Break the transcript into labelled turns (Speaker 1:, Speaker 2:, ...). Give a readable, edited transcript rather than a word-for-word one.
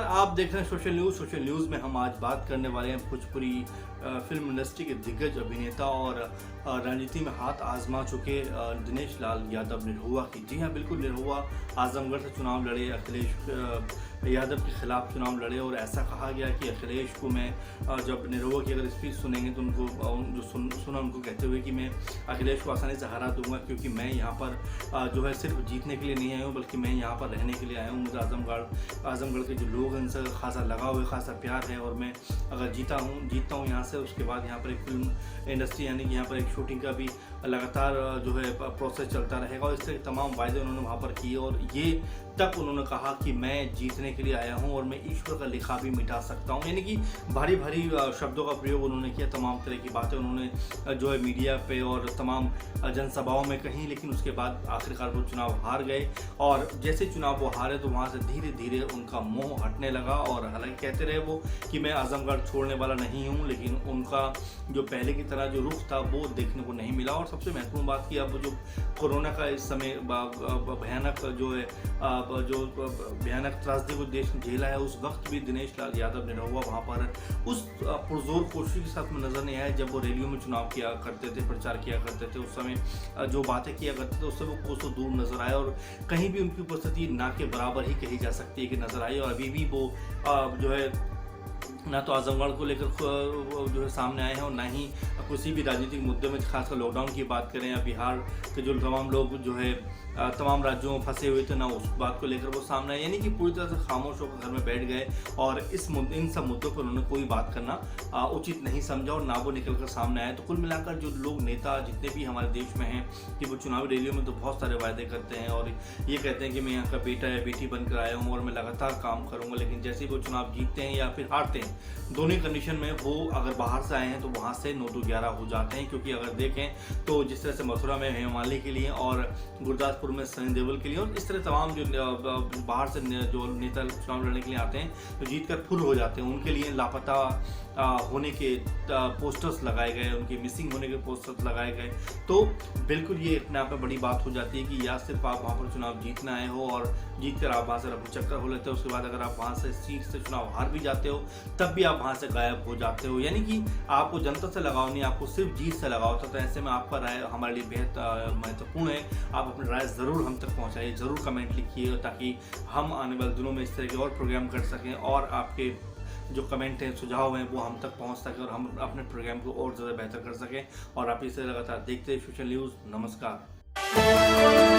Speaker 1: नमस्कार, आप देख रहे हैं सोशल न्यूज़। सोशल न्यूज़ में हम आज बात करने वाले हैं भोजपुरी फिल्म इंडस्ट्री के दिग्गज अभिनेता और राजनीति में हाथ आजमा चुके दिनेश लाल यादव निरहुआ की। जी हाँ, बिल्कुल, निरहुआ आजमगढ़ से चुनाव लड़े, अखिलेश यादव के खिलाफ चुनाव लड़े और ऐसा कहा गया कि अखिलेश को मैं जब निरहुआ की अगर स्पीच सुनेंगे तो उनको जो सुना उनको कहते हुए कि मैं अखिलेश को आसानी से हरा दूंगा, क्योंकि मैं यहाँ पर जो है सिर्फ जीतने के लिए नहीं आया हूँ, बल्कि मैं यहाँ पर रहने के लिए आया हूँ। मुझे आजमगढ़ के जो लोग हैं उनसे खासा लगाव है, खासा प्यार है और मैं अगर जीता हूँ यहाँ से, उसके बाद यहाँ पर एक फिल्म इंडस्ट्री यानी कि यहाँ पर एक शूटिंग का भी लगातार जो है प्रोसेस चलता रहेगा और इस तरह तमाम वायदे उन्होंने वहाँ पर किए और ये तक उन्होंने कहा कि मैं जीतने के लिए आया हूँ और मैं ईश्वर का लिखा भी मिटा सकता हूँ। यानी कि भारी भारी शब्दों का प्रयोग उन्होंने किया, तमाम तरह की बातें उन्होंने जो है मीडिया पे और तमाम जनसभाओं में कहीं, लेकिन उसके बाद आखिरकार वो चुनाव हार गए और जैसे चुनाव वो हारे तो वहाँ से धीरे धीरे उनका मोह हटने लगा और हालांकि कहते रहे वो कि मैं आजमगढ़ छोड़ने वाला नहीं हूँ, लेकिन उनका जो पहले की तरह जो रुख था वो देखने को नहीं मिला। और सबसे महत्वपूर्ण बात की अब जो कोरोना का इस समय भयानक जो है जो भयानक त्रासदी को देश ने झेला है, उस वक्त भी दिनेश लाल यादव निरहुआ वहाँ पर उस पुरजोर कोशिश के साथ में नजर नहीं आया। जब वो रैलियों में चुनाव किया करते थे, प्रचार किया करते थे, उस समय जो बातें किया करते थे उससे वो कोसों दूर नजर आए और कहीं भी उनकी उपस्थिति ना के बराबर ही कही जा सकती है कि नजर आई। और अभी भी वो जो है ना तो आजमगढ़ को लेकर जो है सामने आए हैं और ना ही किसी भी राजनीतिक मुद्दे में, खासकर लॉकडाउन की बात करें या बिहार के जो तमाम लोग जो है तमाम राज्यों में फंसे हुए थे, ना उस बात को लेकर वो सामने आए, यानी कि पूरी तरह से खामोश होकर घर में बैठ गए और इन सब मुद्दों पर उन्होंने कोई बात करना उचित नहीं समझा और ना वो निकल कर सामने आए। तो कुल मिलाकर जो लोग नेता जितने भी हमारे देश में हैं कि वो चुनावी रैलियों में तो बहुत सारे वायदे करते हैं और ये कहते हैं कि मैं यहाँ का बेटा या बेटी बनकर आया हूँ और मैं लगातार काम करूँगा, लेकिन जैसे ही वो चुनाव जीतते हैं या फिर हारते हैं, दोनों कंडीशन में वो अगर बाहर से आए हैं तो वहाँ से 9-11 हो जाते हैं। क्योंकि अगर देखें तो जिस तरह से मथुरा में हेमा मालिनी के लिए और गुरदासपुर में सनी देओल के लिए और इस तरह तमाम जो बाहर से जो नेता चुनाव लड़ने के लिए आते हैं तो जीत कर फुल हो जाते हैं, उनके लिए लापता होने के पोस्टर्स लगाए गए, उनके मिसिंग होने के पोस्टर्स लगाए गए। तो बिल्कुल ये अपने आप में बड़ी बात हो जाती है कि या सिर्फ आप वहाँ पर चुनाव जीतना आए हो और जीत कर आप वहाँ से रफू चक्कर हो लेते हो, उसके बाद अगर आप वहाँ से सीट से चुनाव हार भी जाते हो तब भी आप वहाँ से गायब हो जाते हो। यानी कि आपको जनता से लगाव नहीं, आपको सिर्फ जीत से लगाव था। तो ऐसे में आपका राय हमारे लिए बेहद महत्वपूर्ण है। आप अपनी राय ज़रूर हम तक पहुँचाइए, ज़रूर कमेंट लिखिए ताकि हम आने वाले दिनों में इस तरह के और प्रोग्राम कर सकें और आपके जो कमेंट हैं, सुझाव हैं, वो हम तक पहुंच सके और हम अपने प्रोग्राम को और ज़्यादा बेहतर कर सकें। और आप इसे लगातार देखते हैं सोशल न्यूज़। नमस्कार।